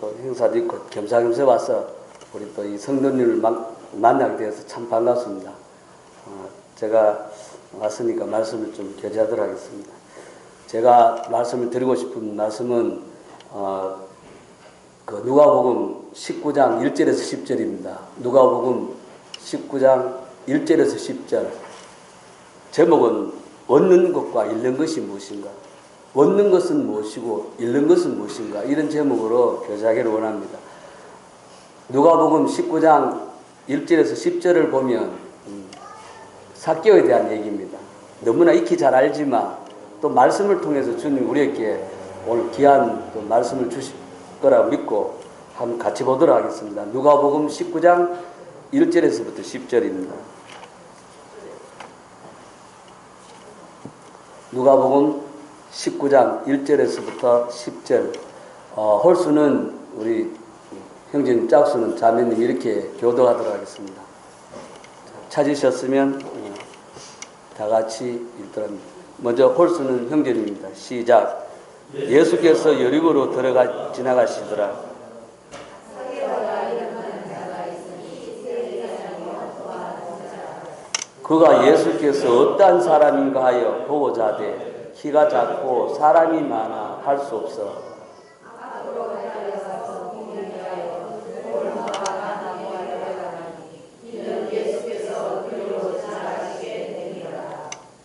또 행사도 있고 겸사겸사 와서 우리 또 이 성도님을 만나게 되어서 참 반갑습니다. 제가 왔으니까 말씀을 좀 교제하도록 하겠습니다. 제가 말씀을 드리고 싶은 말씀은 그 누가복음 19장 1절에서 10절입니다. 누가복음 19장 1절에서 10절. 제목은 얻는 것과 잃는 것이 무엇인가? 얻는 것은 무엇이고 잃는 것은 무엇인가? 이런 제목으로 교제하기를 원합니다. 누가복음 19장 1절에서 10절을 보면 삭개오에 대한 얘기입니다. 너무나 익히 잘 알지만 또 말씀을 통해서 주님 우리에게 오늘 귀한 또 말씀을 주실 거라고 믿고 한번 같이 보도록 하겠습니다. 누가복음 19장 1절에서부터 10절입니다. 누가복음 19장 1절에서부터 10절. 홀수는 우리 형제님, 짝수는 자매님 이렇게 교도하도록 하겠습니다. 찾으셨으면 다 같이 읽도록 합니다. 먼저 홀수는 형제님입니다. 시작. 예수께서 여리고로 지나가시더라. 그가 예수께서 어떠한 사람인가 하여 보고자 하되 키가 작고 사람이 많아 할 수 없어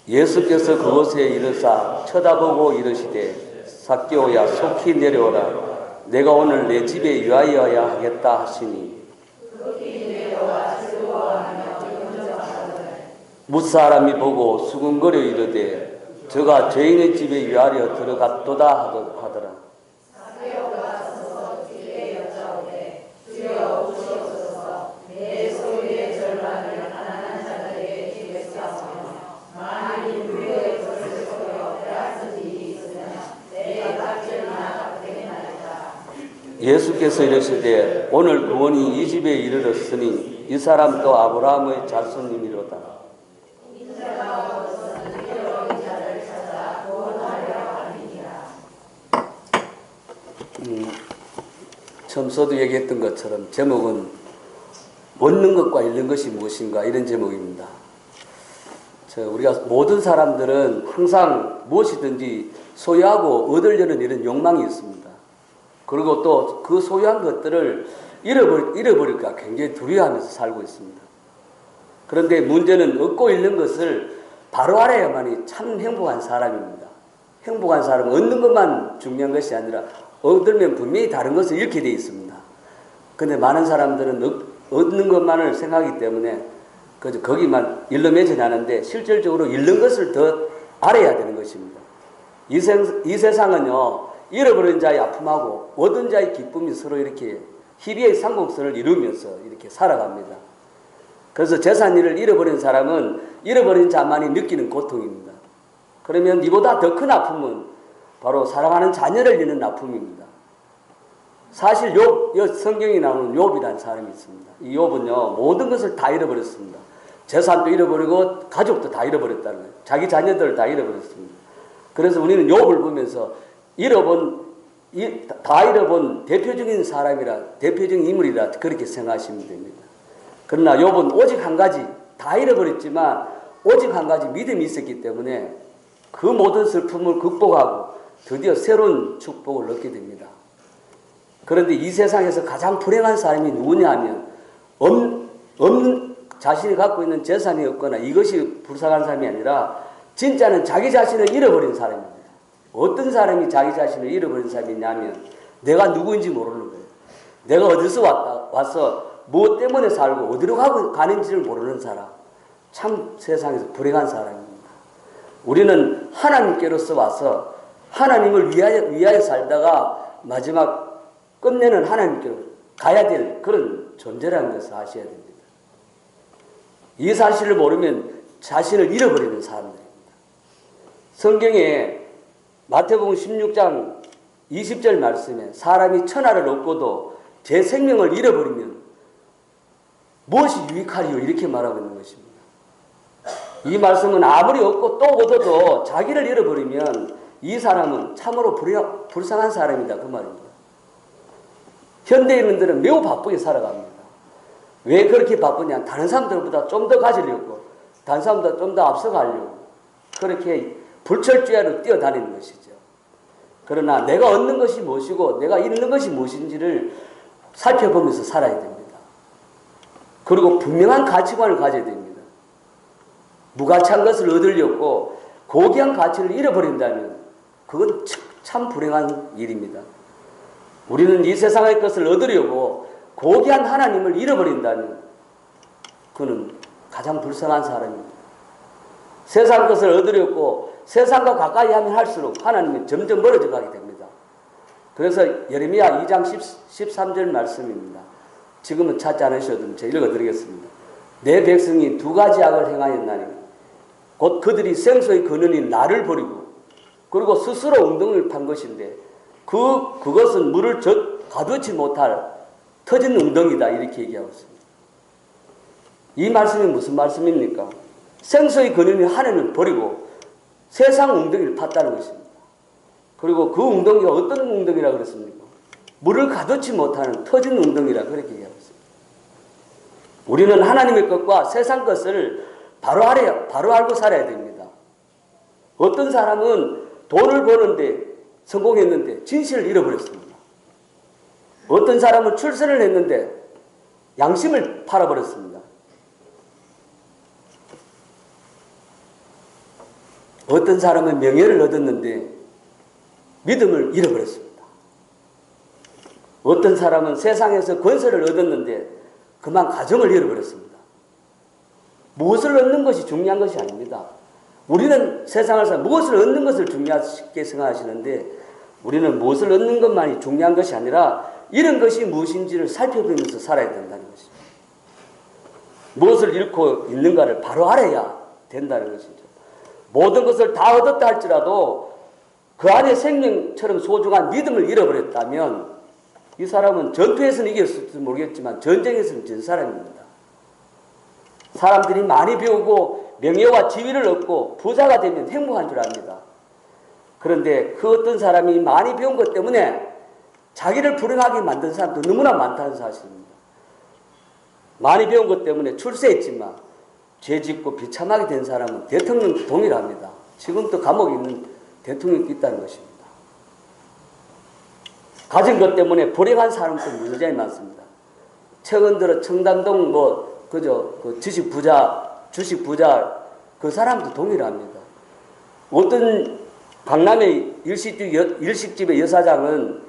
예수께서 그곳에 이르사 쳐다보고 이르시되 삭개오야 속히 내려오라. 내가 오늘 내 집에 유하여야 하겠다 하시니 뭇사람이 보고 수군거려 이르되 저가 죄인의 집에 유하려 들어갔도다 하더라. 예수께서 이르시되 오늘 구원이 이 집에 이르렀으니 이 사람도 아브라함의 자손이미로다. 처음서도 얘기했던 것처럼 제목은 얻는 것과 잃는 것이 무엇인가 이런 제목입니다. 우리가 모든 사람들은 항상 무엇이든지 소유하고 얻으려는 이런 욕망이 있습니다. 그리고 또 그 소유한 것들을 잃어버릴까 굉장히 두려워하면서 살고 있습니다. 그런데 문제는 얻고 잃는 것을 바로 알아야만이 참 행복한 사람입니다. 행복한 사람은 얻는 것만 중요한 것이 아니라 얻으면 분명히 다른 것을 잃게 되어 있습니다. 그런데 많은 사람들은 얻는 것만을 생각하기 때문에 거기만 일러매진하는데 실질적으로 잃는 것을 더 알아야 되는 것입니다. 이 세상은요, 잃어버린 자의 아픔하고 얻은 자의 기쁨이 서로 이렇게 희비의 상곡선을 이루면서 이렇게 살아갑니다. 그래서 재산일을 잃어버린 사람은 잃어버린 자만이 느끼는 고통입니다. 그러면 이보다 더 큰 아픔은 바로 사랑하는 자녀를 잃는 아픔입니다. 사실 성경에 나오는 욥이라는 사람이 있습니다. 이 욥은요, 모든 것을 다 잃어버렸습니다. 재산도 잃어버리고 가족도 다 잃어버렸다는 거예요. 자기 자녀들을 다 잃어버렸습니다. 그래서 우리는 욥을 보면서 다 잃어본 대표적인 대표적인 인물이라 그렇게 생각하시면 됩니다. 그러나 욥은 오직 한 가지, 다 잃어버렸지만 오직 한 가지 믿음이 있었기 때문에 그 모든 슬픔을 극복하고 드디어 새로운 축복을 얻게 됩니다. 그런데 이 세상에서 가장 불행한 사람이 누구냐 하면 자신이 갖고 있는 재산이 없거나 이것이 불쌍한 사람이 아니라 진짜는 자기 자신을 잃어버린 사람입니다. 어떤 사람이 자기 자신을 잃어버린 사람이냐면 내가 누구인지 모르는 거예요. 내가 어디서 와서 무엇 때문에 살고 어디로 가는지를 모르는 사람. 참 세상에서 불행한 사람입니다. 우리는 하나님께로서 와서 하나님을 위하여 살다가 마지막 끝내는 하나님께로 가야 될 그런 존재라는 것을 아셔야 됩니다. 이 사실을 모르면 자신을 잃어버리는 사람들입니다. 성경에 마태복음 16장 20절 말씀에 사람이 천하를 얻고도 제 생명을 잃어버리면 무엇이 유익하리요? 이렇게 말하고 있는 것입니다. 이 말씀은 아무리 얻고 또 얻어도 자기를 잃어버리면 이 사람은 참으로 불쌍한 사람이다 그 말입니다. 현대인들은 매우 바쁘게 살아갑니다. 왜 그렇게 바쁘냐? 다른 사람들보다 좀 더 가지려고, 다른 사람보다 좀 더 앞서가려고 그렇게 불철주야로 뛰어다니는 것이죠. 그러나 내가 얻는 것이 무엇이고 내가 잃는 것이 무엇인지를 살펴보면서 살아야 됩니다. 그리고 분명한 가치관을 가져야 됩니다. 무가치한 것을 얻으려고 고귀한 가치를 잃어버린다면 그건 참 불행한 일입니다. 우리는 이 세상의 것을 얻으려고 고귀한 하나님을 잃어버린다면 그는 가장 불쌍한 사람입니다. 세상 것을 얻으려고 세상과 가까이 하면 할수록 하나님은 점점 멀어져 가게 됩니다. 그래서 예레미야 2장 13절 말씀입니다. 지금은 찾지 않으셔도 제가 읽어드리겠습니다. 내 백성이 두 가지 악을 행하였나니 곧 그들이 생수의 근원인 나를 버리고 그리고 스스로 웅덩이를 판 것인데 그것은 물을 가두지 못할 터진 웅덩이다 이렇게 얘기하고 있습니다. 이 말씀이 무슨 말씀입니까? 생수의 근원인 하나님을 버리고 세상 웅덩이를 팠다는 것입니다. 그리고 그 웅덩이가 어떤 웅덩이라고 그랬습니까? 물을 가두지 못하는 터진 웅덩이라 그렇게 얘기하고 있습니다. 우리는 하나님의 것과 세상 것을 바로 알고 살아야 됩니다. 어떤 사람은 돈을 버는데 성공했는데 진실을 잃어버렸습니다. 어떤 사람은 출세를 했는데 양심을 팔아버렸습니다. 어떤 사람은 명예를 얻었는데 믿음을 잃어버렸습니다. 어떤 사람은 세상에서 권세를 얻었는데 그만 가정을 잃어버렸습니다. 무엇을 얻는 것이 중요한 것이 아닙니다. 우리는 세상에서 무엇을 얻는 것을 중요하게 생각하시는데 우리는 무엇을 얻는 것만이 중요한 것이 아니라 이런 것이 무엇인지를 살펴보면서 살아야 된다는 것입니다. 무엇을 잃고 있는가를 바로 알아야 된다는 것이죠. 모든 것을 다 얻었다 할지라도 그 안에 생명처럼 소중한 믿음을 잃어버렸다면 이 사람은 전투에서는 이겼을지 모르겠지만 전쟁에서는 진 사람입니다. 사람들이 많이 배우고 명예와 지위를 얻고 부자가 되면 행복한 줄 압니다. 그런데 그 어떤 사람이 많이 배운 것 때문에 자기를 불행하게 만든 사람도 너무나 많다는 사실입니다. 많이 배운 것 때문에 출세했지만 죄짓고 비참하게 된 사람은 대통령도 동일합니다. 지금도 감옥에 있는 대통령이 있다는 것입니다. 가진 것 때문에 불행한 사람도 굉장히 많습니다. 최근 들어 청담동 주식 부자 그 사람도 동일합니다. 어떤 강남의 일식집의 여사장은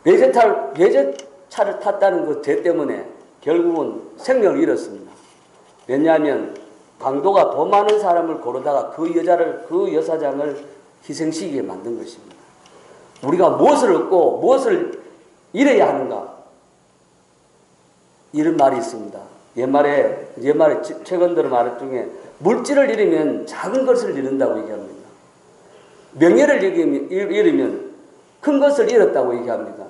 외제차를 탔다는 그 죄 때문에 결국은 생명을 잃었습니다. 왜냐하면 강도가 돈 많은 사람을 고르다가 그 여사장을 희생시키게 만든 것입니다. 우리가 무엇을 얻고 무엇을 잃어야 하는가? 이런 말이 있습니다. 옛말에 최근 들어 말 중에 물질을 잃으면 작은 것을 잃는다고 얘기합니다. 명예를 잃으면 큰 것을 잃었다고 얘기합니다.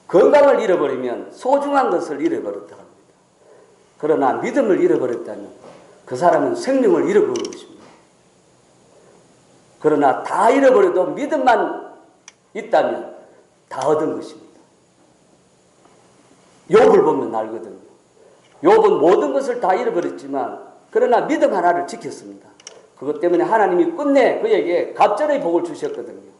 건강을 잃어버리면 소중한 것을 잃어버렸다고 합니다. 그러나 믿음을 잃어버렸다면 그 사람은 생명을 잃어버린 것입니다. 그러나 다 잃어버려도 믿음만 있다면 다 얻은 것입니다. 욥을 보면 알거든요. 욥은 모든 것을 다 잃어버렸지만 그러나 믿음 하나를 지켰습니다. 그것 때문에 하나님이 끝내 그에게 갑절의 복을 주셨거든요.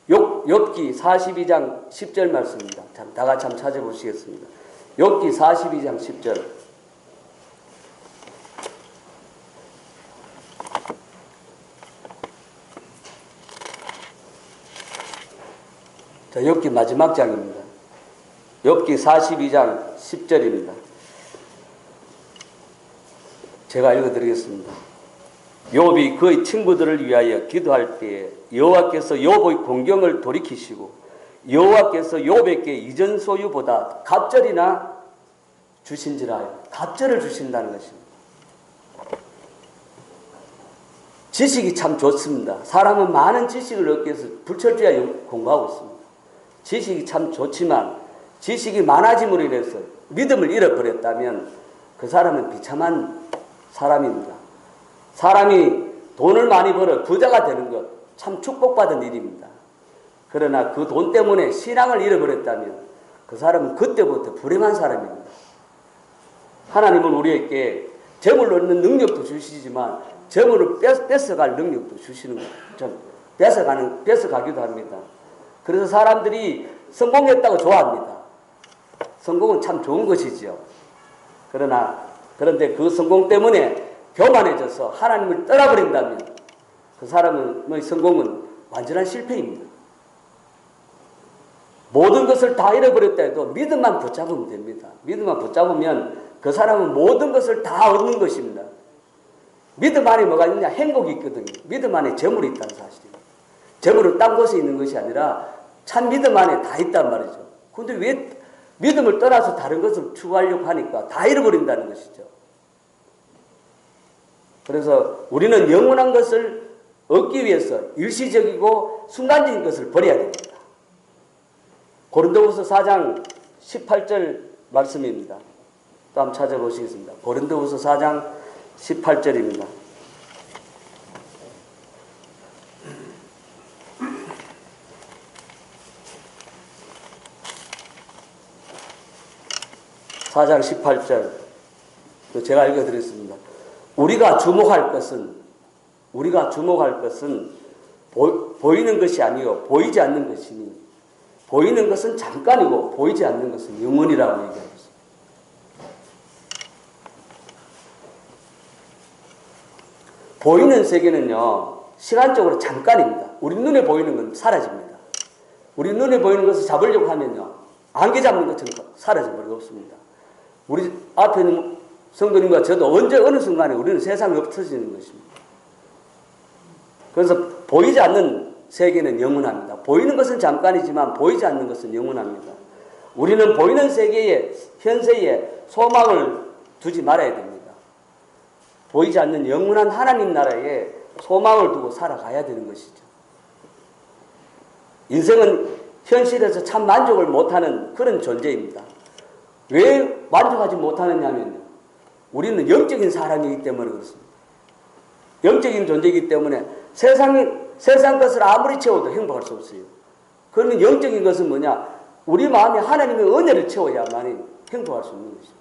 욥기 42장 10절 말씀입니다. 다 같이 한번 찾아보시겠습니다. 욥기 42장 10절. 자, 욥기 마지막 장입니다. 욥기 42장 10절입니다. 제가 읽어드리겠습니다. 욥이 그의 친구들을 위하여 기도할 때에 여호와께서 욥의 공경을 돌이키시고 여호와께서 욥에게 이전 소유보다 갑절이나 주신지라. 갑절을 주신다는 것입니다. 지식이 참 좋습니다. 사람은 많은 지식을 얻기 위해서 불철주야 공부하고 있습니다. 지식이 참 좋지만 지식이 많아짐으로 인해서 믿음을 잃어버렸다면 그 사람은 비참한 사람입니다. 사람이 돈을 많이 벌어 부자가 되는 것 참 축복받은 일입니다. 그러나 그 돈 때문에 신앙을 잃어버렸다면 그 사람은 그때부터 불행한 사람입니다. 하나님은 우리에게 재물을 얻는 능력도 주시지만 재물을 뺏어갈 능력도 주시는 거예요. 뺏어가기도 합니다. 그래서 사람들이 성공했다고 좋아합니다. 성공은 참 좋은 것이지요. 그런데 그 성공 때문에 교만해져서 하나님을 떠나버린다면 그 사람의 성공은 완전한 실패입니다. 모든 것을 다 잃어버렸다 해도 믿음만 붙잡으면 됩니다. 믿음만 붙잡으면 그 사람은 모든 것을 다 얻는 것입니다. 믿음 안에 뭐가 있냐? 행복이 있거든요. 믿음 안에 재물이 있다는 사실입니다. 재물은 딴 곳에 있는 것이 아니라 참 믿음 안에 다 있단 말이죠. 그런데 왜 믿음을 떠나서 다른 것을 추구하려고 하니까 다 잃어버린다는 것이죠. 그래서 우리는 영원한 것을 얻기 위해서 일시적이고 순간적인 것을 버려야 됩니다. 고린도후서 4장 18절 말씀입니다. 또 한번 찾아보시겠습니다. 고린도후서 4장 18절입니다. (4장 18절) 제가 읽어드렸습니다. 우리가 주목할 것은 보이는 것이 아니요 보이지 않는 것이니 보이는 것은 잠깐이고 보이지 않는 것은 영원이라고 얘기하고 있습니다. 보이는 세계는요 시간적으로 잠깐입니다. 우리 눈에 보이는 건 사라집니다. 우리 눈에 보이는 것을 잡으려고 하면요 안개 잡는 것처럼 사라져버리고 없습니다. 우리 앞에 있는 성도님과 저도 언제 어느 순간에 우리는 세상이 없어지는 것입니다. 그래서 보이지 않는 세계는 영원합니다. 보이는 것은 잠깐이지만 보이지 않는 것은 영원합니다. 우리는 보이는 세계에 현세에 소망을 두지 말아야 됩니다. 보이지 않는 영원한 하나님 나라에 소망을 두고 살아가야 되는 것이죠. 인생은 현실에서 참 만족을 못하는 그런 존재입니다. 왜 만족하지 못하느냐면요. 우리는 영적인 사람이기 때문에 그렇습니다. 영적인 존재이기 때문에 세상 것을 아무리 채워도 행복할 수 없어요. 그러면 영적인 것은 뭐냐? 우리 마음에 하나님의 은혜를 채워야만 행복할 수 있는 것입니다.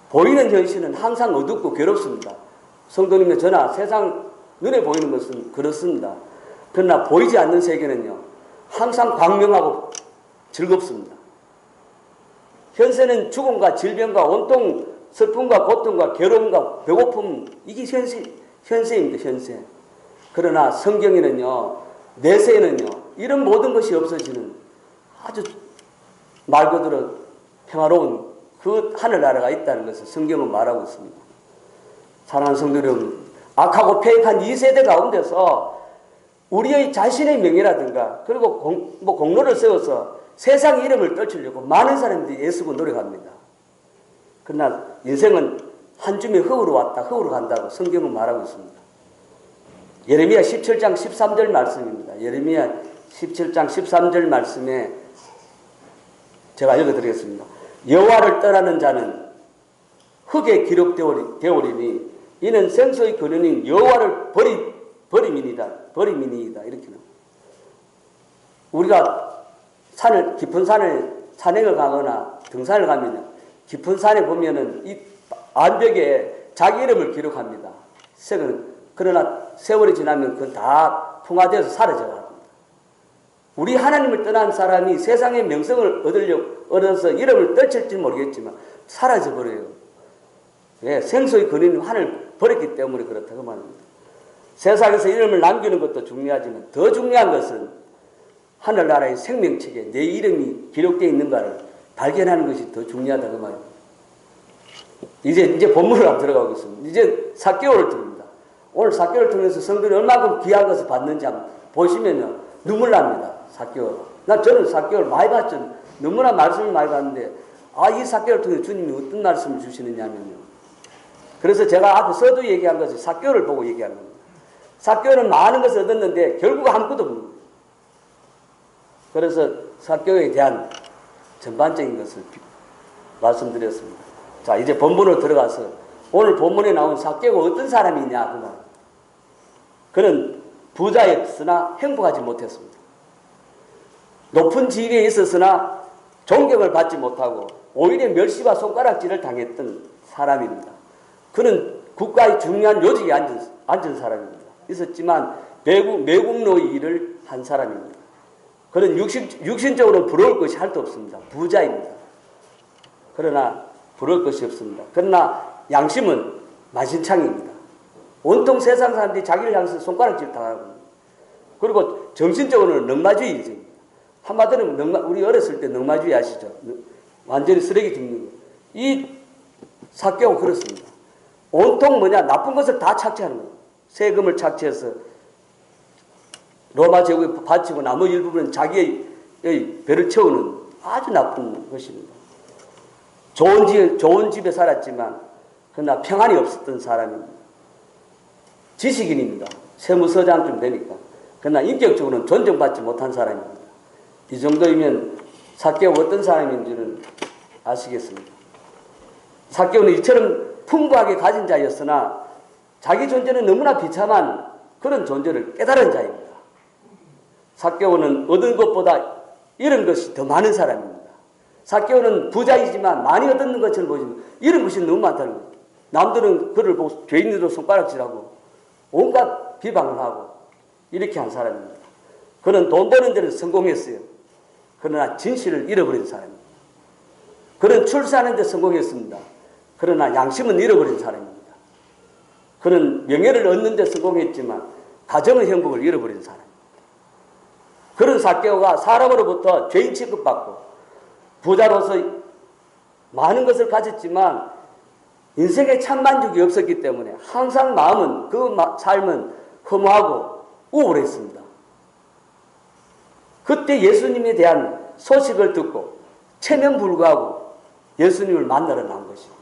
보이는 현실은 항상 어둡고 괴롭습니다. 성도님의 저나 세상 눈에 보이는 것은 그렇습니다. 그러나 보이지 않는 세계는요. 항상 광명하고 즐겁습니다. 현세는 죽음과 질병과 온통 슬픔과 고통과 괴로움과 배고픔 이게 현세입니다. 현세. 그러나 성경에는요. 내세에는요. 이런 모든 것이 없어지는 아주 말 그대로 평화로운 그 하늘나라가 있다는 것을 성경은 말하고 있습니다. 사랑하는 성도 여러분, 악하고 폐역한 이 세대 가운데서 우리의 자신의 명예라든가 그리고 공로를 세워서 세상 이름을 떨치려고 많은 사람들이 애쓰고 노력합니다. 그러나 인생은 한 줌의 흙으로 왔다 흙으로 간다고 성경은 말하고 있습니다. 예레미야 17장 13절 말씀입니다. 예레미야 17장 13절 말씀에 제가 읽어드리겠습니다. 여호와를 떠나는 자는 흙에 기록되오리니 이는 생소의 근원인 여호와를 버림이니이다. 이렇게 나옵니다. 우리가 깊은 산을 산행을 가거나 등산을 가면요. 깊은 산에 보면은 이 암벽에 자기 이름을 기록합니다. 그러나 세월이 지나면 그건 다 풍화되어서 사라져 갑니다. 우리 하나님을 떠난 사람이 세상의 명성을 얻어서 이름을 떨칠지 모르겠지만 사라져 버려요. 왜? 생소의 근원인 하늘을 버렸기 때문에 그렇다고 말합니다. 세상에서 이름을 남기는 것도 중요하지만 더 중요한 것은 하늘나라의 생명책에 내 이름이 기록되어 있는가를 발견하는 것이 더 중요하다고 말입니다. 이제 본문으로 한번 들어가겠습니다. 이제 사개월을 드립니다. 오늘 사개월을 통해서 성도들이 얼마큼 귀한 것을 받는지 한번 보시면요. 눈물 납니다. 사개월. 저는 사개월 많이 봤죠. 너무나 말씀을 많이 봤는데 이 사개월을 통해 주님이 어떤 말씀을 주시느냐면요. 그래서 제가 앞에 서두 얘기한 것을 사개월을 보고 얘기하는 겁니다. 사개월은 많은 것을 얻었는데 결국 아무것도 없는 그래서 사개월에 대한 전반적인 것을 말씀드렸습니다. 자, 이제 본문으로 들어가서 오늘 본문에 나온 사개월 어떤 사람이냐 그 말. 그는 부자였으나 행복하지 못했습니다. 높은 지위에 있었으나 존경을 받지 못하고 오히려 멸시와 손가락질을 당했던 사람입니다. 그는 국가의 중요한 요직에 앉은 사람입니다. 있었지만 매국노의 일을 한 사람입니다. 그는 육신적으로 부러울 것이 할도 없습니다. 부자입니다. 그러나 부러울 것이 없습니다. 그러나 양심은 만신창입니다. 온통 세상 사람들이 자기를 향해서 손가락질 당하고, 그리고 정신적으로는 넉마주의입니다. 한마디로 우리 어렸을 때 넉마주의 아시죠? 완전히 쓰레기 줍는 거. 이 삭개오가 그렇습니다. 온통 나쁜 것을 다 착취하는 거예요. 세금을 착취해서 로마 제국에 바치고 나머지 일부분은 자기의 배를 채우는 아주 나쁜 것입니다. 좋은 집에 살았지만 그러나 평안이 없었던 사람입니다. 지식인입니다. 세무서장쯤 되니까. 그러나 인격적으로는 존중받지 못한 사람입니다. 이 정도이면 삭개오가 어떤 사람인지는 아시겠습니다. 삭개오는 이처럼 풍부하게 가진 자였으나 자기 존재는 너무나 비참한 그런 존재를 깨달은 자입니다. 삭개오는 얻은 것보다 잃은 것이 더 많은 사람입니다. 삭개오는 부자이지만 많이 얻는 것처럼 보이지만 잃은 것이 너무 많다는 거예요. 남들은 그를 보고 죄인으로 손가락질하고 온갖 비방을 하고 이렇게 한 사람입니다. 그는 돈 버는 데는 성공했어요. 그러나 진실을 잃어버린 사람입니다. 그는 출세하는 데 성공했습니다. 그러나 양심은 잃어버린 사람입니다. 그는 명예를 얻는 데 성공했지만 가정의 행복을 잃어버린 사람입니다. 그런 삭개오가 사람으로부터 죄인 취급받고 부자로서 많은 것을 가졌지만 인생에 참 만족이 없었기 때문에 항상 마음은 삶은 허무하고 우울했습니다. 그때 예수님에 대한 소식을 듣고 체면불구하고 예수님을 만나러 나온 것입니다.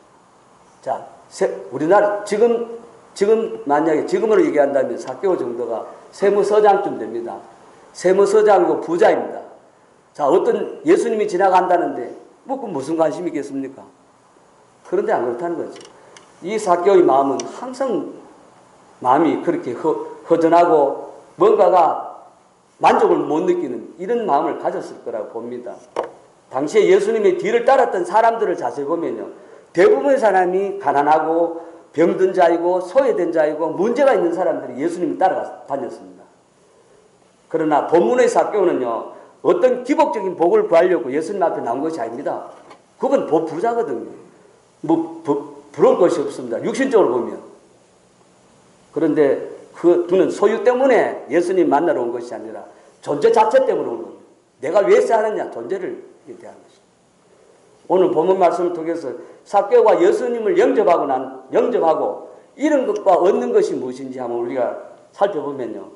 자, 우리나라 지금 만약에 지금으로 얘기한다면 삭개오 정도가 세무서장쯤 됩니다. 세무서장이고 부자입니다. 자, 어떤 예수님이 지나간다는데 무슨 관심이 있겠습니까? 그런데 안 그렇다는 거죠. 이 삭개오의 마음은 항상 마음이 그렇게 허전하고 뭔가가 만족을 못 느끼는 이런 마음을 가졌을 거라고 봅니다. 당시에 예수님의 뒤를 따랐던 사람들을 자세히 보면요, 대부분의 사람이 가난하고 병든 자이고 소외된 자이고 문제가 있는 사람들이 예수님을 따라 다녔습니다. 그러나 본문의 삭개오는요, 어떤 기복적인 복을 구하려고 예수님 앞에 나온 것이 아닙니다. 그건 부자거든요. 부러울 것이 없습니다. 육신적으로 보면. 그런데 그는 소유 때문에 예수님 만나러 온 것이 아니라 존재 자체 때문에 온 겁니다. 내가 왜 사느냐? 존재를 대한 것입니다. 오늘 본문 말씀을 통해서 삭개오가 예수님을 영접하고 이런 것과 얻는 것이 무엇인지 한번 우리가 살펴보면요,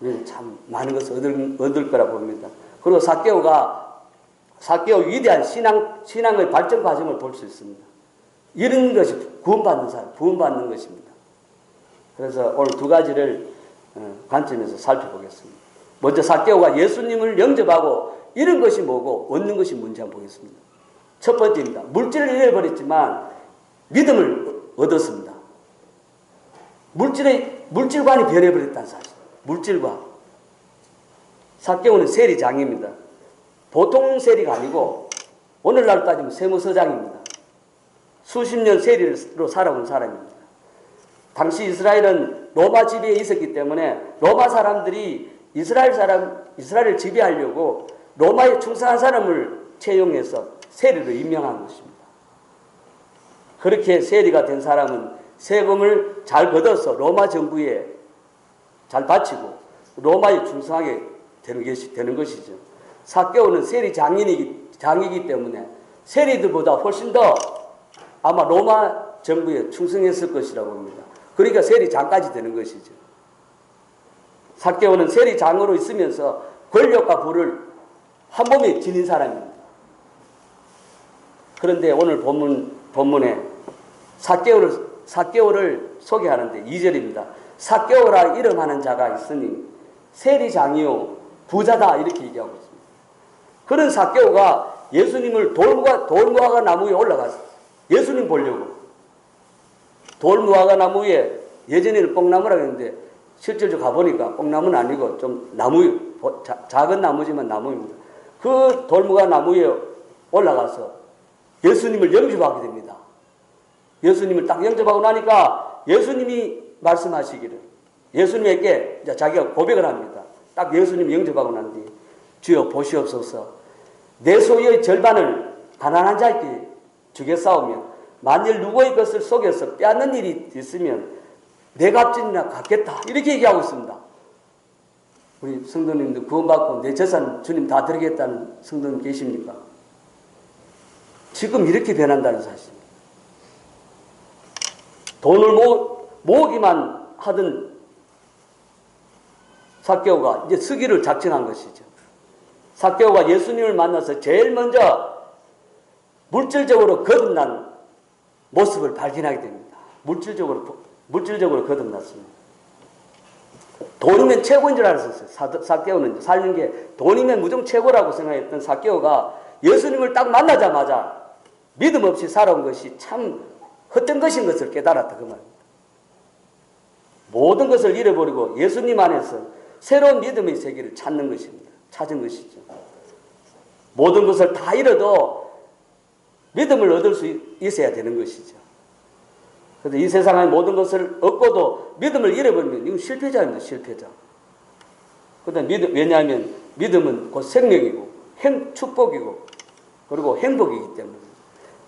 우리는 참 많은 것을 얻을 거라 봅니다. 그리고 삭개오 위대한 신앙의 발전 과정을 볼 수 있습니다. 이런 것이 구원받는 것입니다. 그래서 오늘 두 가지를 관점에서 살펴보겠습니다. 먼저 삭개오가 예수님을 영접하고 이런 것이 뭐고 얻는 것이 뭔지 한번 보겠습니다. 첫 번째입니다. 물질을 잃어버렸지만 믿음을 얻었습니다. 물질관이 변해버렸다는 사실. 물질관. 삭개오는 세리장입니다. 보통 세리가 아니고 오늘날 따지면 세무서장입니다. 수십 년 세리로 살아온 사람입니다. 당시 이스라엘은 로마 지배에 있었기 때문에 로마 사람들이 이스라엘을 지배하려고 로마에 충성한 사람을 채용해서 세리로 임명한 것입니다. 그렇게 세리가 된 사람은 세금을 잘 걷어서 로마 정부에 잘 바치고 로마에 충성하게 되는 것이죠. 삭개오는 세리장이기 때문에 세리들보다 훨씬 더 아마 로마 정부에 충성했을 것이라고 봅니다. 그러니까 세리장까지 되는 것이죠. 삭개오는 세리장으로 있으면서 권력과 부를 한 몸에 지닌 사람입니다. 그런데 오늘 본문에 삭개오를 소개하는데 2절입니다. 삭개오라 이름하는 자가 있으니 세리장이요 부자다 이렇게 얘기하고 있습니다. 그런 삭개오가 예수님을 돌무화과 나무 위에 올라갔어요. 예수님 보려고. 돌무화과 나무 위에, 예전에는 뽕나무라고 했는데 실제로 가보니까 뽕나무는 아니고 좀 작은 나무지만 나무입니다. 그 돌무가 나무에 올라가서 예수님을 영접하게 됩니다. 예수님을 딱 영접하고 나니까 예수님이 말씀하시기를, 예수님에게 자기가 고백을 합니다. 딱 예수님 영접하고 난 뒤, 주여 보시옵소서, 내 소유의 절반을 가난한 자에게 주겠사오며 만일 누구의 것을 속여서 빼앗는 일이 있으면 내 값진이나 갚겠다. 이렇게 얘기하고 있습니다. 우리 성도님들 구원받고 내 재산 주님 다 드리겠다는 성도님 계십니까? 지금 이렇게 변한다는 사실. 돈을 모으기만 하던 삭개오가 이제 서기를 작정한 것이죠. 삭개오가 예수님을 만나서 제일 먼저 물질적으로 거듭난 모습을 발견하게 됩니다. 물질적으로 거듭났습니다. 돈이면 최고인 줄 알았었어요. 삭개오는 살는 게 돈이면 무조건 최고라고 생각했던 삭개오가 예수님을 딱 만나자마자 믿음 없이 살아온 것이 참 헛된 것인 것을 깨달았다 그 말입니다. 모든 것을 잃어버리고 예수님 안에서 새로운 믿음의 세계를 찾는 것입니다. 찾은 것이죠. 모든 것을 다 잃어도 믿음을 얻을 수 있어야 되는 것이죠. 그런데 이 세상의 모든 것을 얻고도 믿음을 잃어버리면 이건 실패자입니다. 실패자. 그런데 왜냐하면 믿음은 곧 생명이고 축복이고 그리고 행복이기 때문에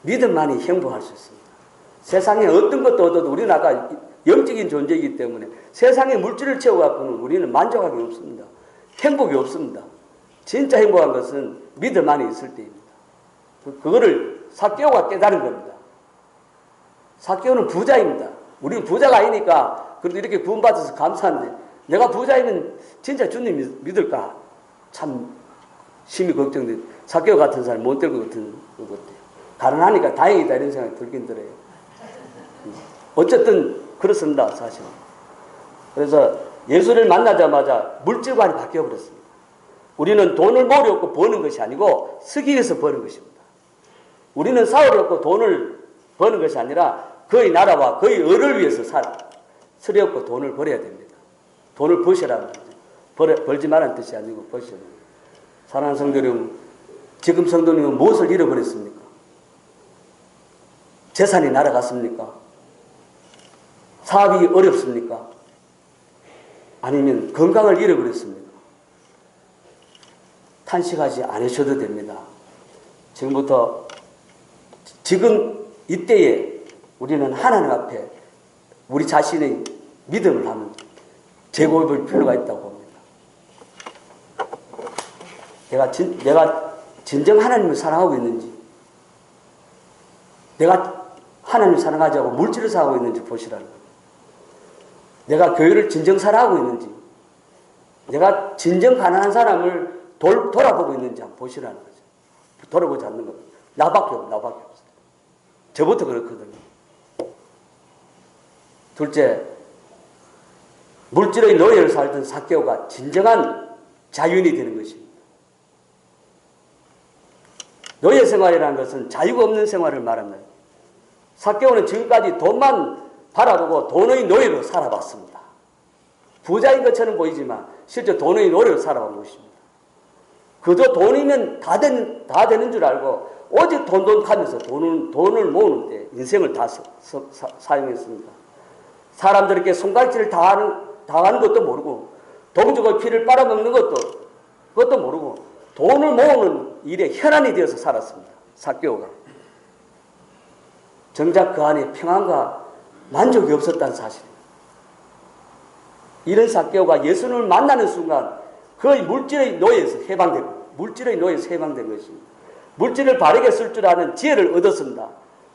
믿음만이 행복할 수 있습니다. 세상에 어떤 것도 얻어도 우리는 아까 영적인 존재이기 때문에 세상의 물질을 채워갖고는 우리는 만족하기 없습니다. 행복이 없습니다. 진짜 행복한 것은 믿음 안에 있을 때입니다. 그거를 삭개오가 깨달은 겁니다. 삭개오는 부자입니다. 우리는 부자가 아니니까 그래도 이렇게 구원받아서 감사한데 내가 부자이면 진짜 주님 믿을까? 참 심히 걱정돼. 삭개오 같은 사람 못 될 것 같은 것 같아요. 가난하니까 다행이다 이런 생각이 들긴 들어요. 어쨌든 그렇습니다. 사실은. 그래서 예수를 만나자마자 물질관이 바뀌어버렸습니다. 우리는 돈을 모으려고 버는 것이 아니고 쓰기 위해서 버는 것입니다. 우리는 싸우려고 돈을 버는 것이 아니라 그의 나라와 그의 의를 위해서 쓰려고 돈을 벌어야 됩니다. 돈을 버시라는 거죠. 벌지 말라는 뜻이 아니고 버셔야 됩니다. 사랑하는 성도님, 지금 성도님은 무엇을 잃어버렸습니까? 재산이 날아갔습니까? 사업이 어렵습니까? 아니면 건강을 잃어버렸습니까? 탄식하지 않으셔도 됩니다. 지금부터 지금 이때에 우리는 하나님 앞에 우리 자신의 믿음을 한번 재고해볼 필요가 있다고 봅니다. 내가 진정 하나님을 사랑하고 있는지, 내가 하나님을 사랑하지 않고 물질을 사랑하고 있는지 보시라는 거예요. 내가 교회를 진정 사랑하고 있는지, 내가 진정 가난한 사람을 돌아보고 있는지 한번 보시라는 거죠. 돌아보지 않는 겁니다. 나밖에 없어요. 저부터 그렇거든요. 둘째, 물질의 노예를 살던 삭개오가 진정한 자유인이 되는 것입니다. 노예 생활이라는 것은 자유가 없는 생활을 말합니다. 삭개오는 지금까지 돈만 바라보고 돈의 노예로 살아봤습니다. 부자인 것처럼 보이지만 실제 돈의 노예로 살아본 것입니다. 그저 돈이면 다 되는 줄 알고 오직 돈 하면서 돈을 모으는데 인생을 다 사용했습니다. 사람들에게 손가락질을 당하는 것도 모르고 동족의 피를 빨아먹는 그것도 모르고 돈을 모으는 일에 혈안이 되어서 살았습니다. 삭개오가. 정작 그 안에 평안과 만족이 없었다는 사실입니다. 이런 삭개오가 예수님을 만나는 순간 그의 물질의 노예에서 해방된 것입니다. 물질을 바르게 쓸 줄 아는 지혜를 얻었습니다.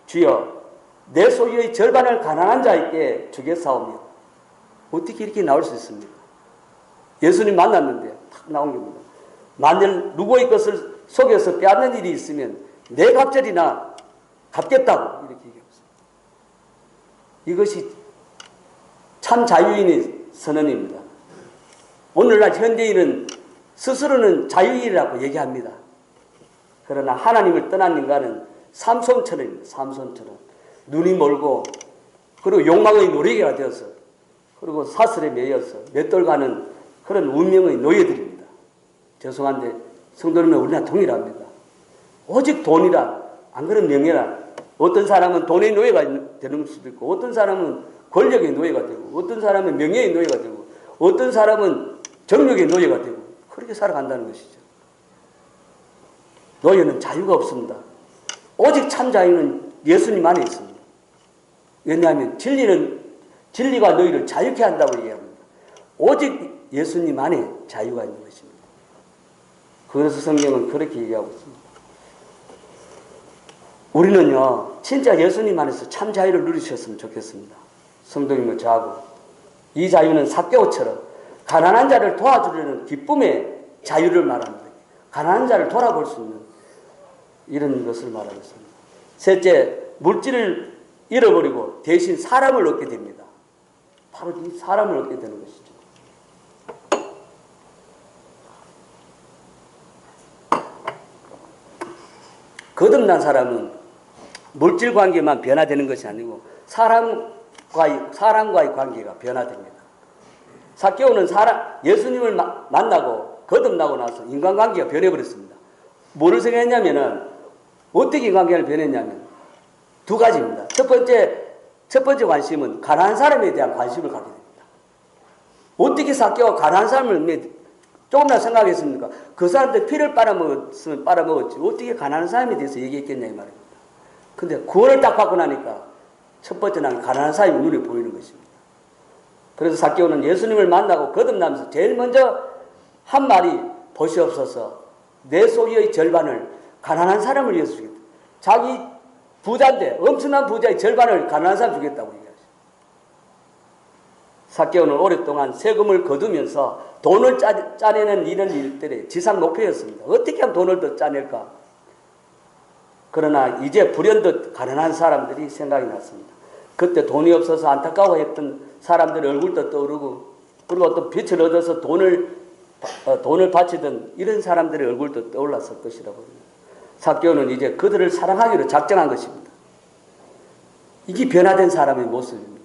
주여, 내 소유의 절반을 가난한 자에게 주겠사오며. 어떻게 이렇게 나올 수 있습니까? 예수님 만났는데 탁 나온 겁니다. 만일 누구의 것을 속여서 빼앗는 일이 있으면 내 갑절이나 갚겠다고 이렇게 얘기했습니다. 이것이 참 자유인의 선언입니다. 오늘날 현대인은 스스로는 자유인이라고 얘기합니다. 그러나 하나님을 떠난 인간은 삼손처럼입니다. 삼손처럼 눈이 멀고 그리고 욕망의 노래가 되어서 그리고 사슬에 매여서 맷돌 가는 그런 운명의 노예들입니다. 죄송한데 성도님은 우리나라 동일합니다. 오직 돈이란, 안 그런 명예란, 어떤 사람은 돈의 노예가 되는 수도 있고, 어떤 사람은 권력의 노예가 되고, 어떤 사람은 명예의 노예가 되고, 어떤 사람은 정력의 노예가 되고, 그렇게 살아간다는 것이죠. 노예는 자유가 없습니다. 오직 참 자유는 예수님 안에 있습니다. 왜냐하면 진리가 너희를 자유케 한다고 얘기합니다. 오직 예수님 안에 자유가 있는 것입니다. 그래서 성경은 그렇게 얘기하고 있습니다. 우리는요, 진짜 예수님 안에서 참 자유를 누리셨으면 좋겠습니다. 성도님과 저하고. 이 자유는 삭개오처럼 가난한 자를 도와주려는 기쁨의 자유를 말합니다. 가난한 자를 돌아볼 수 있는 이런 것을 말하고 있습니다. 셋째, 물질을 잃어버리고 대신 사람을 얻게 됩니다. 바로 이 사람을 얻게 되는 것이죠. 거듭난 사람은 물질 관계만 변화되는 것이 아니고 사람과의 관계가 변화됩니다. 삭개오는 예수님을 만나고 거듭나고 나서 인간관계가 변해버렸습니다. 뭐를 생각했냐면은 어떻게 인간관계를 변했냐면 두 가지입니다. 첫 번째 관심은 가난한 사람에 대한 관심을 갖게 됩니다. 어떻게 삭개오가 가난한 사람을 조금이나 생각했습니까? 그 사람들 피를 빨아먹었으면 빨아먹었지 어떻게 가난한 사람에 대해서 얘기했겠냐 이 말입니다. 근데 구원을 딱 받고 나니까 첫 번째는 가난한 사람이 눈에 보이는 것입니다. 그래서 삭개오는 예수님을 만나고 거듭나면서 제일 먼저 한 말이 보시옵소서 내 소유의 절반을 가난한 사람을 위해서 주겠다. 자기 부자인데 엄청난 부자의 절반을 가난한 사람 주겠다고 얘기하죠. 삭개오는 오랫동안 세금을 거두면서 돈을 짜내는 이런 일들의 지상 목표였습니다. 어떻게 하면 돈을 더 짜낼까? 그러나 이제 불현듯 가난한 사람들이 생각이 났습니다. 그때 돈이 없어서 안타까워했던 사람들의 얼굴도 떠오르고 그리고 또 빛을 얻어서 돈을 바치던 이런 사람들의 얼굴도 떠올랐을 것이라고 합니다. 삭개오는 이제 그들을 사랑하기로 작정한 것입니다. 이게 변화된 사람의 모습입니다.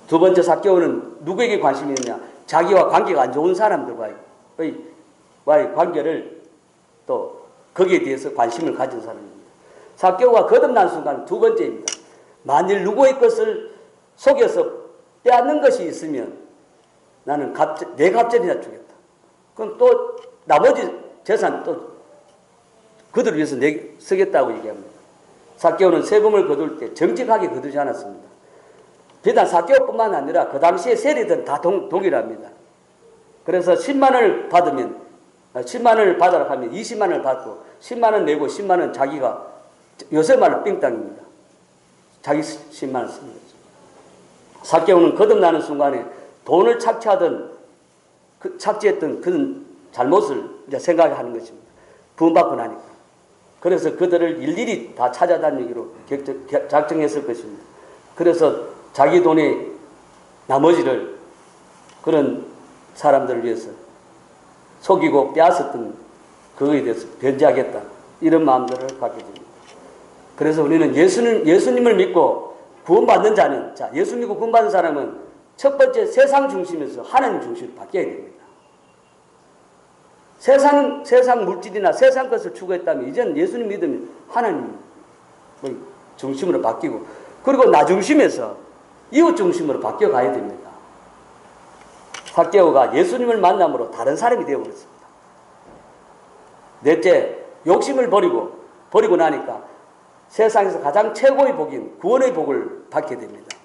두 번째 삭개오는 누구에게 관심이 있느냐? 자기와 관계가 안 좋은 사람들과의 관계를 또 거기에 대해서 관심을 가진 사람입니다. 삭개오가 거듭난 순간 두 번째입니다. 만일 누구의 것을 속여서 빼앗는 것이 있으면 나는 내 갑절이나 주겠다. 그럼 또 나머지 재산 또 그들을 위해서 쓰겠다고 얘기합니다. 삭개오는 세금을 거둘 때 정직하게 거두지 않았습니다. 비단 삭개오뿐만 아니라 그 당시에 세리들은 다 동일합니다. 그래서 10만 원을 받으면 10만 원을 받으라 하면 20만 원을 받고 10만 원 내고 10만 원 자기가 요새 말로 삥땅입니다. 자기 10만 원 쓰는 거죠. 삭개오는 거듭나는 순간에 돈을 착취했던 그런 잘못을 이제 생각하는 것입니다. 구원받고 나니까. 그래서 그들을 일일이 다 찾아다니기로 작정했을 것입니다. 그래서 자기 돈의 나머지를 그런 사람들을 위해서 속이고 빼앗았던 그거에 대해서 변제하겠다. 이런 마음들을 갖게 됩니다. 그래서 우리는 예수님을 믿고 구원받는 자는, 예수 믿고 구원받는 사람은 첫 번째 세상 중심에서 하나님 중심으로 바뀌어야 됩니다. 세상 물질이나 세상 것을 추구했다면 이제는 예수님 믿으면 하나님 중심으로 바뀌고 그리고 나 중심에서 이웃 중심으로 바뀌어 가야 됩니다. 삭개오가 예수님을 만남으로 다른 사람이 되어버렸습니다. 넷째, 욕심을 버리고 나니까 세상에서 가장 최고의 복인 구원의 복을 받게 됩니다.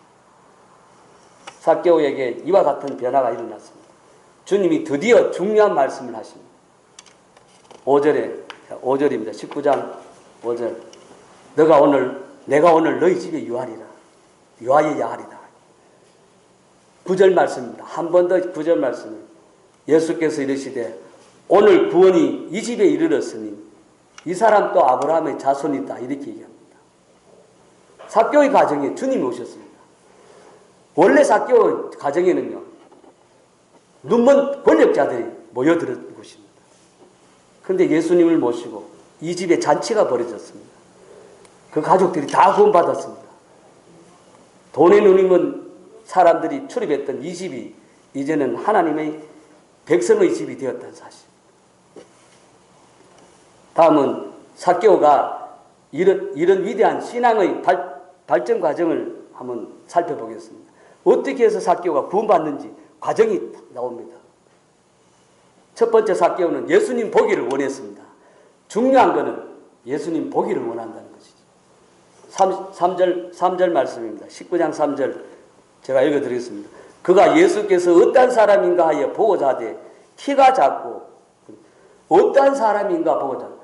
삭개오에게 이와 같은 변화가 일어났습니다. 주님이 드디어 중요한 말씀을 하십니다. 5절입니다. 19장 5절. 내가 오늘 너희 집에 유하여야 하리다. 9절 말씀입니다. 한 번 더 9절 말씀을 예수께서 이르시되 오늘 구원이 이 집에 이르렀으니 이 사람 또 아브라함의 자손이다. 이렇게 얘기합니다. 삭개오의 가정에 주님이 오셨습니다. 원래 삭개오 가정에는요 눈먼 권력자들이 모여들은 곳입니다. 그런데 예수님을 모시고 이 집에 잔치가 벌어졌습니다. 그 가족들이 다 구원받았습니다. 돈에 눈이 먼 사람들이 출입했던 이 집이 이제는 하나님의 백성의 집이 되었다는 사실. 다음은 삭개오가 이런 위대한 신앙의 발전 과정을 한번 살펴보겠습니다. 어떻게 해서 삭개오가 구원받는지 과정이 나옵니다. 첫 번째, 삭개오는 예수님 보기를 원했습니다. 중요한 것은 예수님 보기를 원한다는 것이죠. 3절 말씀입니다. 19장 3절 제가 읽어드리겠습니다. 그가 예수께서 어떤 사람인가 하여 보고자 하되 키가 작고 어떤 사람인가 보고자 하되,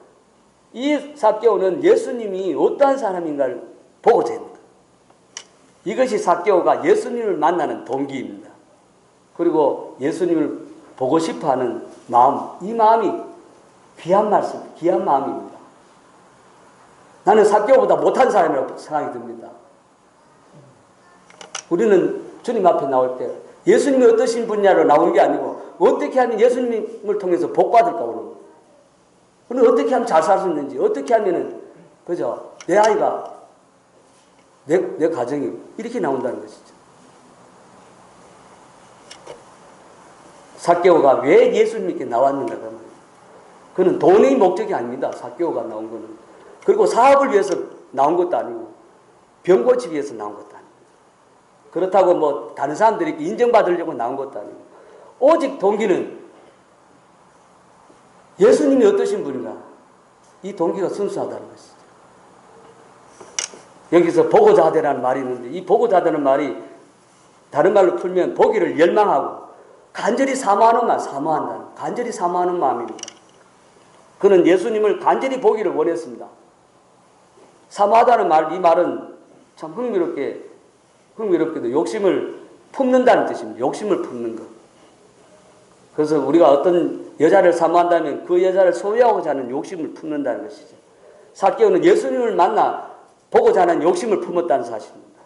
이 삭개오는 예수님이 어떤 사람인가를 보고자 합니다. 이것이 삭개오가 예수님을 만나는 동기입니다. 그리고 예수님을 보고 싶어하는 마음, 이 마음이 귀한 마음입니다. 나는 삭개오보다 못한 사람이라고 생각이 듭니다. 우리는 주님 앞에 나올 때 예수님이 어떠신 분야로 나오는 게 아니고 어떻게 하면 예수님을 통해서 복받을까 오는, 우리는 어떻게 하면 잘 살 수 있는지, 어떻게 하면은 그죠? 내 아이가 내 가정이 이렇게 나온다는 것이죠. 삭개오가 왜 예수님께 나왔는가 그러면 그는 돈의 목적이 아닙니다. 삭개오가 나온 거는. 그리고 사업을 위해서 나온 것도 아니고 병 고치기 위해서 나온 것도 아니고 그렇다고 뭐 다른 사람들이 인정받으려고 나온 것도 아니고 오직 동기는 예수님이 어떠신 분인가, 이 동기가 순수하다는 것이죠. 여기서 보고자 하되라는 말이 있는데 이 보고자 하되는 말이 다른 말로 풀면 보기를 열망하고 간절히 사모한다는 간절히 사모하는 마음입니다. 그는 예수님을 간절히 보기를 원했습니다. 사모하다는 말, 이 말은 참 흥미롭게도 욕심을 품는다는 뜻입니다. 욕심을 품는 것. 그래서 우리가 어떤 여자를 사모한다면 그 여자를 소유하고자 하는 욕심을 품는다는 것이죠. 삭개오는 예수님을 만나 보고자 하는 욕심을 품었다는 사실입니다.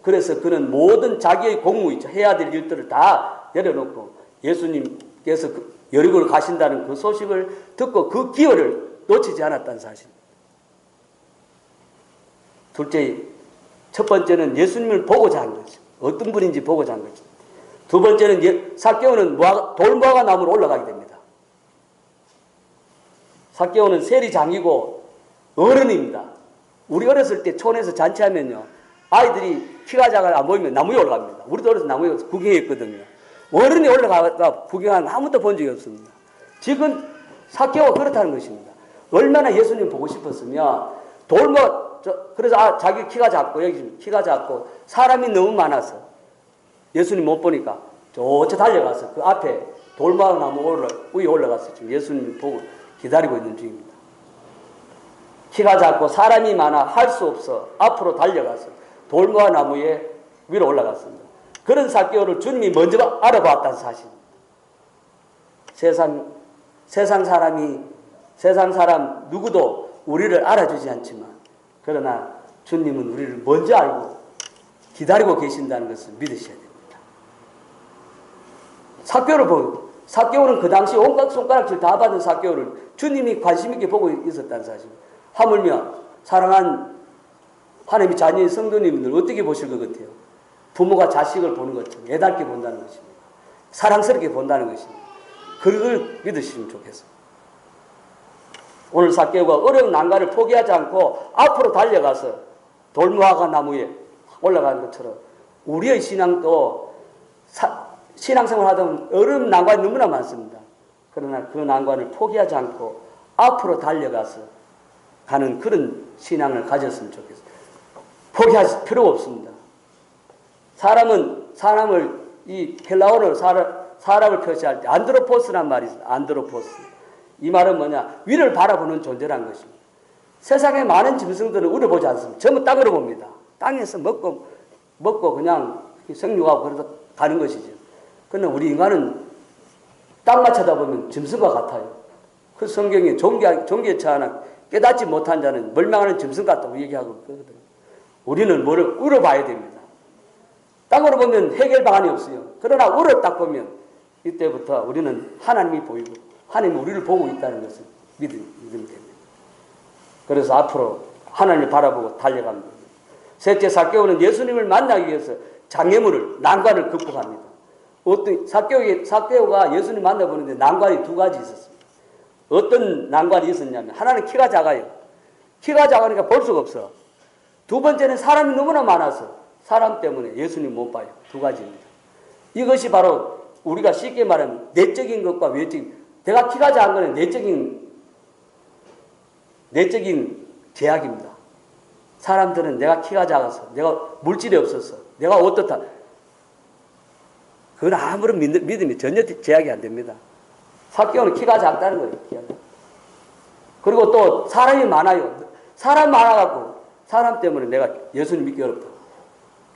그래서 그는 모든 자기의 공무 있죠. 해야 될 일들을 다 내려놓고 예수님께서 여리고를 가신다는 그 소식을 듣고 그 기회를 놓치지 않았다는 사실입니다. 둘째, 첫 번째는 예수님을 보고자 한 거죠. 어떤 분인지 보고자 한 거죠. 두 번째는 삭개오는 돌무화과 나무로 올라가게 됩니다. 삭개오는 세리장이고 어른입니다. 우리 어렸을 때 촌에서 잔치하면요, 아이들이 키가 작아 안 보이면 나무 위에 올라갑니다. 우리도 어렸을 때 나무 위에 구경했거든요. 어른이 올라가서 구경하는 아무도 본 적이 없습니다. 지금 삭개오가 그렇다는 것입니다. 얼마나 예수님 보고 싶었으면 그래서 자기 키가 작고 여기 키가 작고 사람이 너무 많아서 예수님 못 보니까 저 달려가서 그 앞에 돌무화과 나무 위에 올라가서 지금 예수님 보고 기다리고 있는 중입니다. 키가 작고 사람이 많아 할 수 없어 앞으로 달려가서 돌무화과 나무 위로 올라갔습니다. 그런 삭개오를 주님이 먼저 알아보았다는 사실입니다. 세상 사람 누구도 우리를 알아주지 않지만 그러나 주님은 우리를 먼저 알고 기다리고 계신다는 것을 믿으셔야 됩니다. 삭개오를 보고, 삭개오는 그 당시 온갖 손가락질 다 받은 삭개오를 주님이 관심 있게 보고 있었다는 사실입니다. 하물며 사랑한 하나님의 자녀인 성도님들 어떻게 보실 것 같아요? 부모가 자식을 보는 것처럼 애달게 본다는 것입니다. 사랑스럽게 본다는 것입니다. 그걸 믿으시면 좋겠습니다. 오늘 삭개오가 어려운 난관을 포기하지 않고 앞으로 달려가서 돌무화과 나무에 올라가는 것처럼 우리의 신앙도 신앙생활 하다 보면 어려운 난관이 너무나 많습니다. 그러나 그 난관을 포기하지 않고 앞으로 달려가서 가는 그런 신앙을 가졌으면 좋겠습니다. 포기할 필요가 없습니다. 사람을 이 헬라어로 사람을 표시할 때 안드로포스란 말이 있어요. 안드로포스. 이 말은 뭐냐? 위를 바라보는 존재라는 것입니다. 세상에 많은 짐승들은 위를 보지 않습니다. 전부 땅으로 봅니다. 땅에서 먹고 그냥 생육하고 그래서 가는 것이죠. 그러나 우리 인간은 땅만 쳐다보면 짐승과 같아요. 그 성경에 종교에 처하나 깨닫지 못한 자는 멸망하는 짐승 같다고 얘기하고 그러거든요. 우리는 뭐를 위로 봐야 됩니다. 땅으로 보면 해결 방안이 없어요. 그러나 위로 딱 보면 이때부터 우리는 하나님이 보이고 하나님이 우리를 보고 있다는 것을 믿으면 됩니다. 그래서 앞으로 하나님을 바라보고 달려갑니다. 셋째, 삭개오는 예수님을 만나기 위해서 장애물을, 난관을 극복합니다. 삭개오가 예수님 만나보는데 난관이 두 가지 있었습니다. 어떤 난관이 있었냐면 하나는 키가 작아요. 키가 작으니까 볼 수가 없어. 두 번째는 사람이 너무나 많아서 사람 때문에 예수님 못 봐요. 두 가지입니다. 이것이 바로 우리가 쉽게 말하면 내적인 것과 외적인, 내가 키가 작은 것은 내적인 제약입니다. 사람들은 내가 키가 작아서, 내가 물질이 없어서, 내가 어떻다. 그건 아무런 믿음이 전혀 제약이 안 됩니다. 삭개오는 키가 작다는 거예요. 그리고 또 사람이 많아요. 사람 많아갖고 사람 때문에 내가 예수님 믿기 어렵다.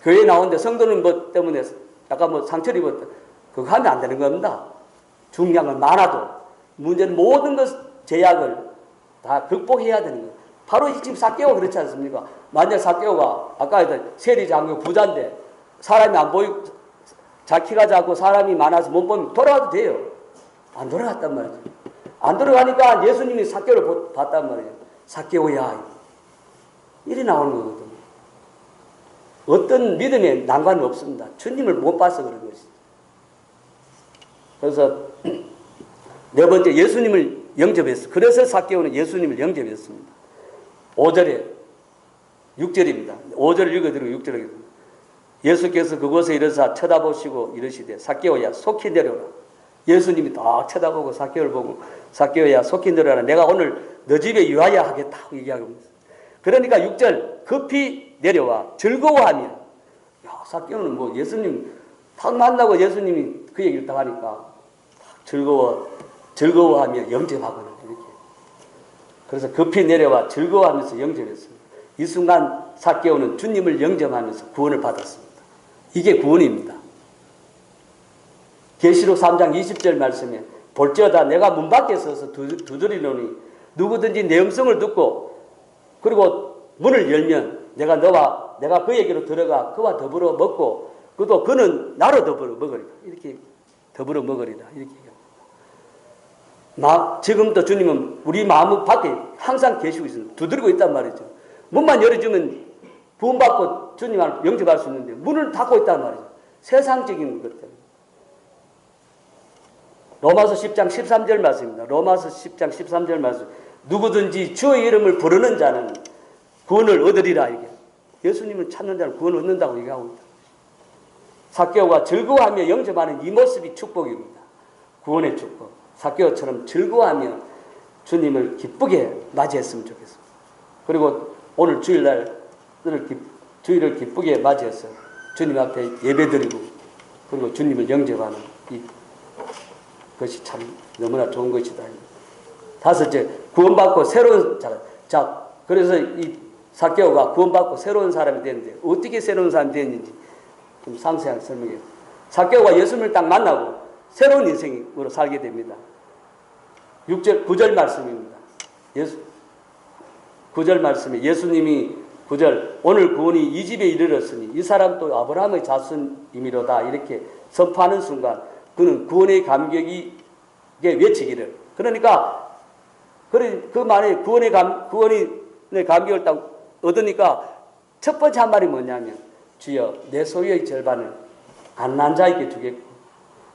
교회에 나오는데 성도는 뭐 때문에 약간 뭐 상처를 입었다. 그거 하면 안 되는 겁니다. 중량은 많아도 문제는 모든 것 제약을 다 극복해야 되는 거예요. 바로 지금 삭개오가 그렇지 않습니까? 만약 삭개오가 아까 했던 세리장교 부자인데 사람이 안 보이고 자 키가 작고 사람이 많아서 못 보면 돌아가도 돼요. 안 돌아갔단 말이죠. 안 돌아가니까 예수님이 삭개오를 봤단 말이에요. 삭개오야. 이리 나오는 거거든요. 어떤 믿음에 난관은 없습니다. 주님을 못 봐서 그런 것이죠. 그래서 네 번째 예수님을 영접했어. 그래서 삭개오는 예수님을 영접했습니다. 5절에 6절입니다. 5절을 읽어드리고 6절을 읽어드립니다. 예수께서 그곳에 이르사 쳐다보시고 이르시되 삭개오야 속히 내려오라. 예수님이 딱 쳐다보고 삭개오를 보고 삭개오야 속히 내려오라. 내가 오늘 너 집에 유하야 하겠다 얘기하고 있습니다. 그러니까 6절 급히 내려와 즐거워하며, 야, 삭개오는 뭐 예수님 딱 만나고 예수님이 그 얘기를 딱 하니까 즐거워하며 영접하거나 이렇게. 그래서 급히 내려와 즐거워하면서 영접했습니다. 이 순간 삭개오는 주님을 영접하면서 구원을 받았습니다. 이게 구원입니다. 계시록 3장 20절 말씀에 볼지어다 내가 문 밖에 서서 두드리노니 누구든지 내 음성을 듣고 그리고 문을 열면 내가 그에게로 들어가 그와 더불어 먹고 그는 나로 더불어 먹으리라. 이렇게 더불어 먹으리라. 이렇게 얘기합니다. 지금도 주님은 우리 마음 밖에 항상 계시고 있습니다. 두드리고 있단 말이죠. 문만 열어주면 구원받고 주님을 영접할 수 있는데 문을 닫고 있단 말이죠. 세상적인 것들. 로마서 10장 13절 말씀입니다. 로마서 10장 13절 말씀. 누구든지 주의 이름을 부르는 자는 구원을 얻으리라. 이게 예수님을 찾는 자는 구원을 얻는다고 얘기하고 있다. 삭개오가 즐거워하며 영접하는 이 모습이 축복입니다. 구원의 축복. 삭개오처럼 즐거워하며 주님을 기쁘게 맞이했으면 좋겠습니다. 그리고 오늘 주일을 기쁘게 맞이해서 주님 앞에 예배드리고 그리고 주님을 영접하는 것이 참 너무나 좋은 것이다. 다섯째, 구원받고 새로운 사람. 자, 그래서 이 삭개오가 구원받고 새로운 사람이 됐는데 어떻게 새로운 사람이 됐는지 좀 상세하게 설명해요. 삭개오가 예수님을 딱 만나고 새로운 인생으로 살게 됩니다. 9절 말씀입니다. 9절 말씀에 예수님이 9절 오늘 구원이 이 집에 이르렀으니 이 사람도 아브라함의 자손이미로다 이렇게 선포하는 순간 그는 구원의 감격이 외치기를 그러니까 그 말에 구원의 감격을 딱 얻으니까 첫 번째 한 말이 뭐냐면 주여 내 소유의 절반을 갓난 자에게 주겠고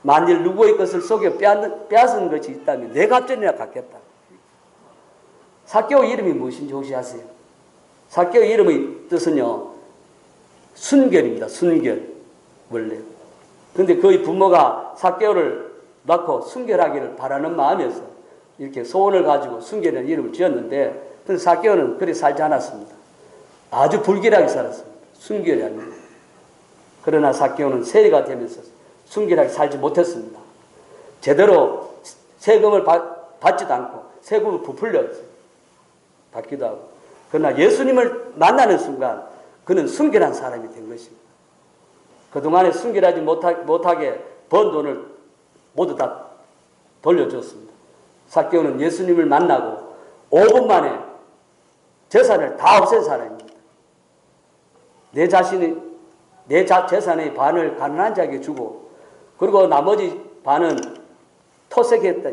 만일 누구의 것을 속여 빼앗은 것이 있다면 내 갑절이나 갖겠다. 삭개오 이름이 무엇인지 혹시 아세요? 삭개오 이름의 뜻은요 순결입니다. 순결 원래. 그런데 그의 부모가 삭개오를 낳고 순결하기를 바라는 마음에서 이렇게 소원을 가지고 순결이라는 이름을 지었는데 근데 삭개오는 그리 살지 않았습니다. 아주 불결하게 살았습니다. 순결이 아닙니다. 그러나 삭개오는 세리가 되면서 순결하게 살지 못했습니다. 제대로 세금을 받지도 않고 세금을 부풀렸어요. 받기도 하고. 그러나 예수님을 만나는 순간 그는 순결한 사람이 된 것입니다. 그동안에 순결하지 못하게 번 돈을 모두 다 돌려줬습니다. 삭개오는 예수님을 만나고 5분 만에 재산을 다 없앤 사람입니다. 내 재산의 반을 가난한 자에게 주고 그리고 나머지 반은 토색했다.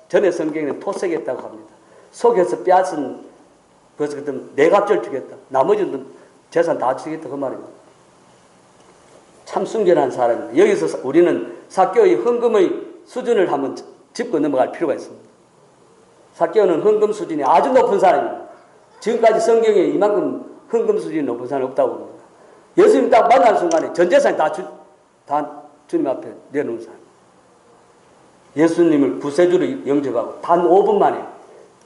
전에 성경에는 토색했다고 합니다. 속에서 빼앗은 그것을 내 갑절 주겠다. 나머지는 재산 다 주겠다 그 말입니다. 참 순결한 사람입니다. 여기서 우리는 삭개오의 헌금의 수준을 한번 짚고 넘어갈 필요가 있습니다. 삭개오는 헌금 수준이 아주 높은 사람입니다. 지금까지 성경에 이만큼 헌금 수준이 높은 사람이 없다고 봅니다. 예수님 딱 만난 순간에 전 재산이 다 주님 앞에 내놓은 사람. 예수님을 구세주로 영접하고 단 5분 만에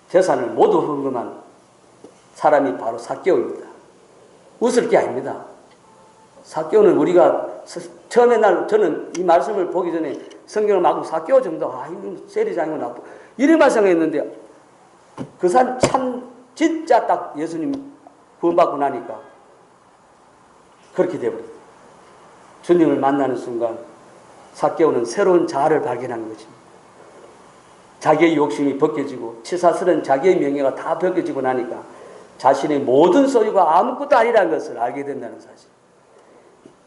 재산을 모두 헌금한 사람이 바로 삭개오입니다. 웃을 게 아닙니다. 삭개오는 우리가 처음에 저는 이 말씀을 보기 전에 성경을 막 삭개오 정도, 이거 세리장이고 나쁘 이래만 생각했는데 그 사람 참 진짜 딱 예수님 구원받고 나니까 그렇게 되어버렸어요. 주님을 만나는 순간 삭개오는 새로운 자아를 발견한 것입니다. 자기의 욕심이 벗겨지고 치사스러운 자기의 명예가 다 벗겨지고 나니까 자신의 모든 소유가 아무것도 아니라는 것을 알게 된다는 사실.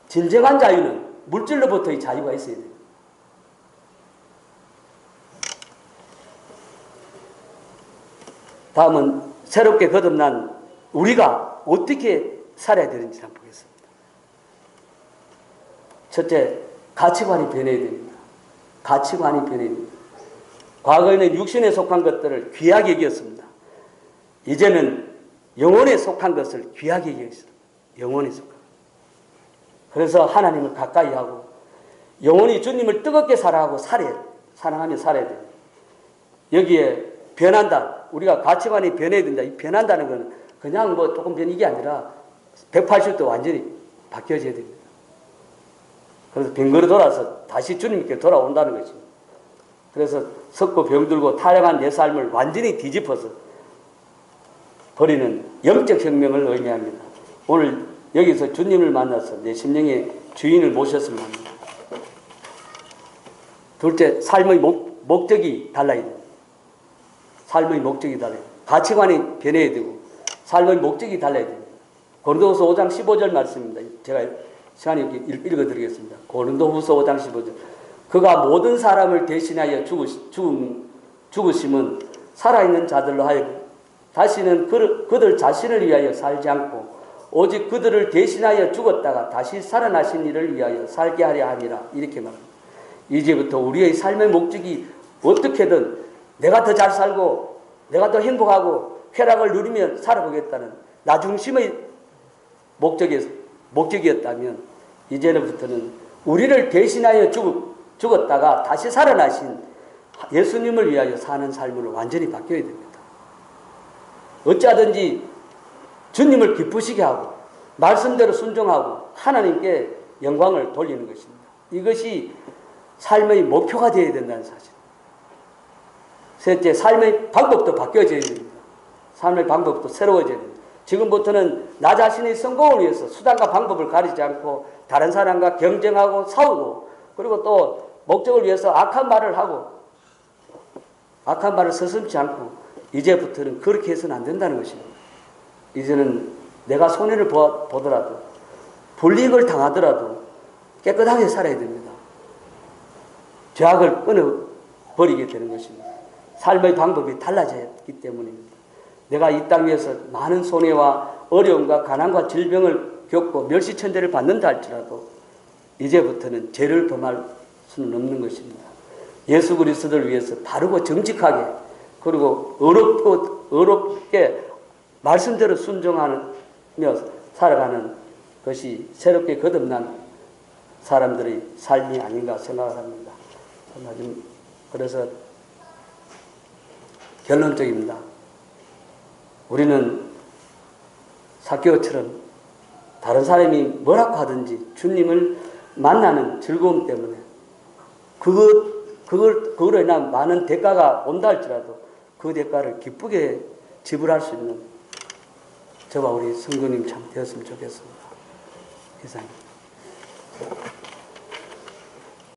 진정한 자유는 물질로부터의 자유가 있어야 됩니다. 다음은 새롭게 거듭난 우리가 어떻게 살아야 되는지 한번 보겠습니다. 첫째, 가치관이 변해야 됩니다. 가치관이 변해야 됩니다. 과거에는 육신에 속한 것들을 귀하게 여겼습니다. 이제는 영혼에 속한 것을 귀하게 여겼습니다. 영혼에 속한. 그래서 하나님을 가까이 하고 영혼이 주님을 뜨겁게 사랑하고 사랑하며 살아야 됩니다. 여기에 변한다. 우리가 가치관이 변해야 된다. 이 변한다는 것은 그냥 뭐 조금 변이게 아니라 180도 완전히 바뀌어져야 됩니다. 그래서 빙그러 돌아서 다시 주님께 돌아온다는 것입니다. 그래서 썩고 병들고 타령한 내 삶을 완전히 뒤집어서 버리는 영적 혁명을 의미합니다. 오늘 여기서 주님을 만나서 내 심령의 주인을 모셨으면 합니다. 둘째, 삶의 목적이 달라야 됩니다. 삶의 목적이 달라야 됩니다. 가치관이 변해야 되고 삶의 목적이 달라야 됩니다. 고린도후서 5장 15절 말씀입니다. 제가 시간이 읽어드리겠습니다. 고린도후서 5장 15절. 그가 모든 사람을 대신하여 죽으심은 살아있는 자들로 하여금 다시는 그들 자신을 위하여 살지 않고 오직 그들을 대신하여 죽었다가 다시 살아나신 이를 위하여 살게 하려 함이라. 이렇게 말합니다. 이제부터 우리의 삶의 목적이 어떻게든 내가 더 잘 살고 내가 더 행복하고 쾌락을 누리며 살아보겠다는 나중심의 목적이었다면 이제부터는 우리를 대신하여 죽었다가 다시 살아나신 예수님을 위하여 사는 삶으로 완전히 바뀌어야 됩니다. 어찌하든지 주님을 기쁘시게 하고 말씀대로 순종하고 하나님께 영광을 돌리는 것입니다. 이것이 삶의 목표가 되어야 된다는 사실. 셋째, 삶의 방법도 바뀌어져야 됩니다. 삶의 방법도 새로워져야 됩니다. 지금부터는 나 자신의 성공을 위해서 수단과 방법을 가리지 않고 다른 사람과 경쟁하고 싸우고 그리고 또 목적을 위해서 악한 말을 하고 악한 말을 서슴지 않고 이제부터는 그렇게 해서는 안 된다는 것입니다. 이제는 내가 손해를 보더라도 불이익을 당하더라도 깨끗하게 살아야 됩니다. 죄악을 끊어버리게 되는 것입니다. 삶의 방법이 달라졌기 때문입니다. 내가 이 땅 위에서 많은 손해와 어려움과 가난과 질병을 겪고 멸시천대를 받는다 할지라도 이제부터는 죄를 범할 수는 없는 것입니다. 예수 그리스도를 위해서 바르고 정직하게 그리고 어렵게 말씀대로 순종하며 살아가는 것이 새롭게 거듭난 사람들의 삶이 아닌가 생각을 합니다. 그래서 결론적입니다. 우리는 삭개오처럼 다른 사람이 뭐라고 하든지 주님을 만나는 즐거움 때문에 그걸로 인한 많은 대가가 온다 할지라도 그 대가를 기쁘게 지불할 수 있는 저와 우리 성도님 참 되었으면 좋겠습니다. 이상입니다.